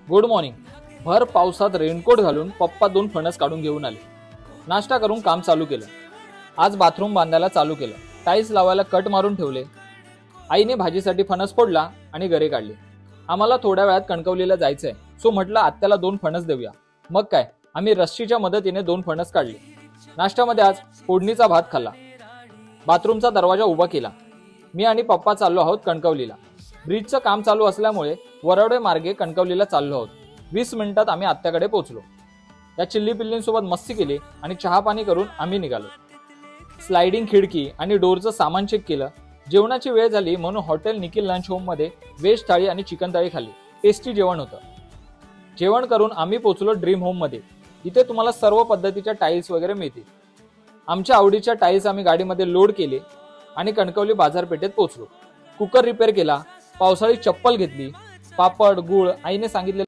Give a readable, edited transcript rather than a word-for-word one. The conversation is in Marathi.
Good morning. भर पावसात रेनकोट घालून पप्पा 2 फणस काढून घेऊन आले। नाश्ता करून काम चालू केलं। आज बाथरूम बांधायला चालू केलं। टाईल्स लावायला कट मारून ठेवले। आईने भाजीसाठी फणस फोडला आणि गरे काढले। आम्हाला थोड्या वेळात कणकवलीला जायचंय, सो म्हटलं आत्याला 2 फणस देऊया। मग काय, आम्ही रस्सीच्या मदतीने 2 फणस काढले। नाश्त्यामध्ये आज फोडणीचा भात खाल्ला। बाथरूमचा दरवाजा उभा केला। मी आणि पप्पा चाललो आहोत कणकवलीला। ब्रिजचं काम चालू असल्यामुळे वरवडे मार्गे कणकवलीला चाललो आहोत। 20 मिनिटात आम्ही आत्याकडे पोहोचलो। या चिल्ली पिल्लींसोबत मस्ती केली आणि चहा पाणी करून आम्ही निघालो। स्लायडिंग खिडकी आणि डोरचं सामान चेक केलं। जेवणाची वेळ झाली म्हणून हॉटेल निखिल लंच होम मध्ये व्हेज थाळी आणि चिकन थाळी खाल्ली। टेस्टी जेवण होतं। जेवण करून आम्ही पोहोचलो ड्रीम होम मध्ये। इथे तुम्हाला सर्व पद्धतीच्या टाईल्स वगैरे मिळतील। आमच्या आवडीच्या टाईल्स आम्ही गाडीमध्ये लोड केले आणि कणकवली बाजारपेठेत पोहोचलो। कुकर रिपेअर केला, पावसाळी चप्पल घेतली, पापड गुळ आईने सांगितले